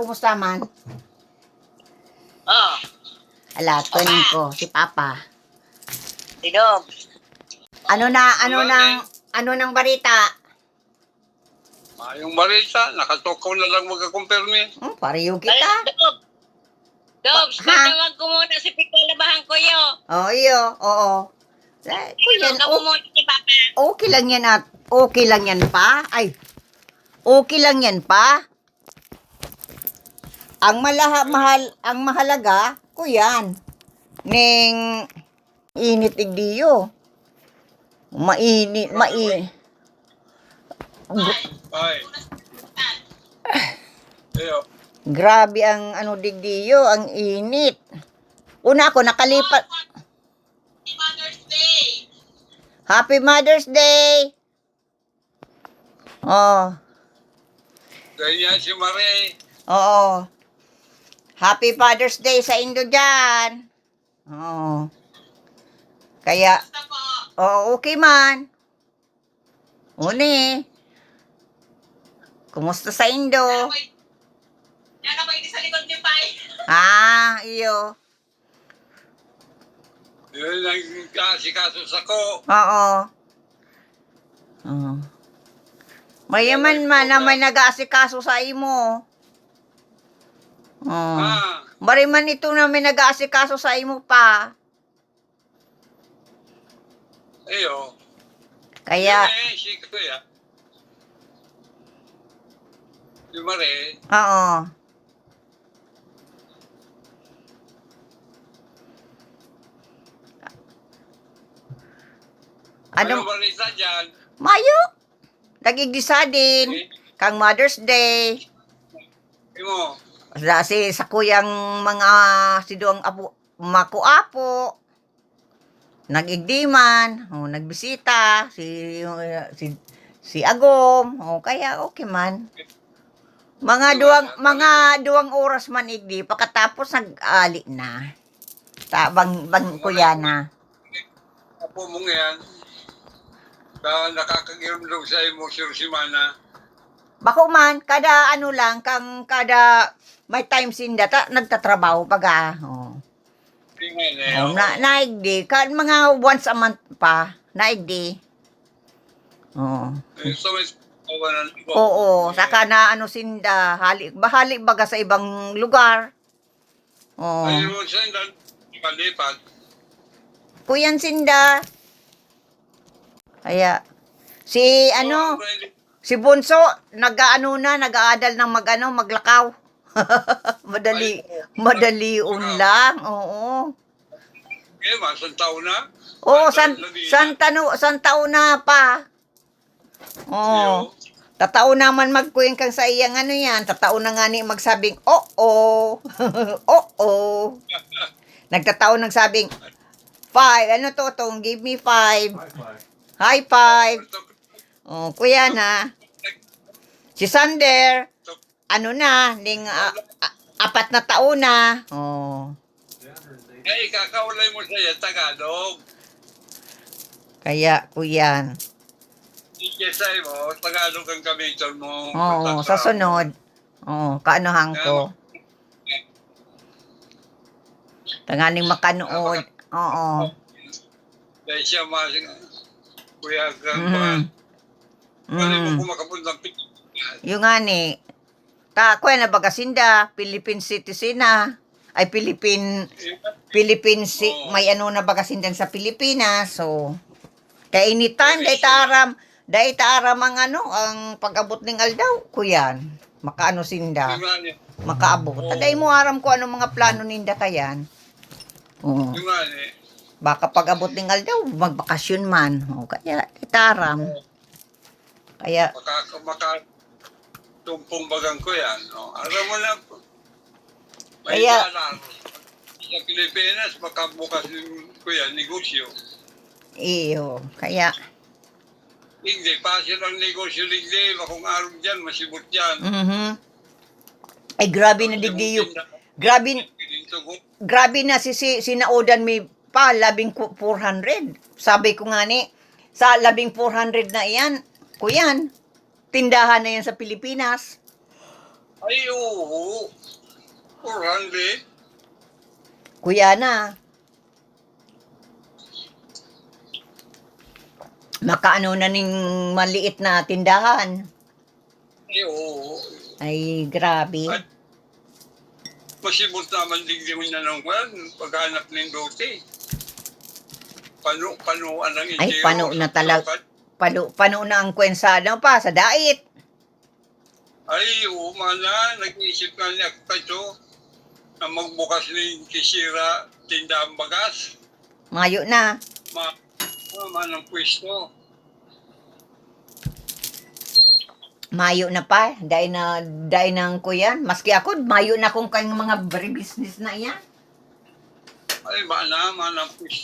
kumusta man? Oh, Ala, tuwing ko, si Papa. Didog. Ano nang balita? Yung balita, nakatukaw na lang magkakumpirmi. Pariyo kita. Dog. Dog, Ha? tawag ko muna si Pikola Bahangkoyo. Oh, iyo, oo. Kuyan, Ka mo muna si Papa. okay lang yan at okay lang yan pa. Ay, okay lang yan pa. Ang mahalaga, kuyan, ning init igdiyo. Mainit. Ay. Ayo. Grabe ang digdiyo, ang init. Una ako nakalipat. Mother's Day. Happy Mother's Day. Oh, Ganyan si Marie. oo. Happy Father's Day sa Indo dyan. Oo. Kaya, okay man. Uni. Kumusta sa Indo? Yan ako hindi sa likod ni Pai. Iyo. Yun ang kasikaso sa ko. Oo. Oo. Mayaman man na may nag-aasikaso sa imo. Oo. Bari man ito na may nag-aasikaso sa imo pa. Ayo. Kaya, Si Kuya. Si Marie. oo. Ano Ano? balita dyan? Mayo. Nagigisa din. Kang Mother's Day. Imo. Sa kuyang mga siduang apo, makuapo. Nagigdiman. Nagbisita. Si Agom. Kaya okay man. Mga duwang oras man igdi. Pagkatapos nag-ali na. Bang kuya na. Apo mong yan. Nakakagirumdog sa imo si Mana. Bako man, kada kada may time sinda, nagtatrabaho pag Tingnan naigdi. Mga once a month pa, naigdi. So may kawanan ko. Oo, saka na sinda, bahali baga sa ibang lugar. Ayaw mo siya palipat. Kuyan sinda. Kaya, si Bunso, nag-aadal ng maglakaw. Madaliun lang, oo. Okay, masang taon na. Oo, san taon na pa. Oo. Tatao naman magkuyin kang sa iyang yan. Tatao na nga ni magsabing, oo. Oo. Nagtatao nagsabing, 5, give me 5. High five. Kuya na. Si Sander, ning 4 na taon na. Kakaulay mo siya Tagalog. Kaya, kuyan. Ikesay mo, Tagalog ang gamiton mo. Sa sunod. Kaanohan ko. Tanganing makanood. Oo. Dahil siya kuya Mm. mo makapuntang Yung nga ni, kuya na bagasinda, Philippine citizen na. Ay, may na bagasindan sa Pilipinas. So, kaya anytime, dahil taaram ang pag-abot ng aldaw, kuyan. Sinda. Makaabot. Dahil mo aram ko mga plano ninda kayan. Oo. Baka pag-abot ng aldaw, magbakasyon man. Kaya, itaram. Kaya, tumpong bagang ko yan. Alam mo na, may Kaya- dalan. Sa Pilipinas, makabukas ko yan, negosyo. iyo. Kaya, Hindi, pasir ang negosyo, hindi. Kung araw dyan, masibot dyan. Ay, grabe na digdiyo. Grabe na sinaudan mi pa, 400. Sabi ko nga ni, sa 400 na iyan, kuyan, tindahan na yan sa Pilipinas. Ay, oo. 400. Kuya na. Makaano na ning maliit na tindahan. Ay, oo. Ay, grabe. At masibot naman digdimin na ng kwan, paghanap ng dote. Panuan ng Ay, interior. pano na talaga. Pano na ang kwensada pa sa dait. Ay, oo, mana. Nag-iisip nga niya ito na magbukas ng kisira tindang bagas. Mayo na. Ng pwesto. Mayo na pa. Dahil ng kuyan. Maski ako, mayo na kung kayong mga business na yan. Ay, mana ng pwesto.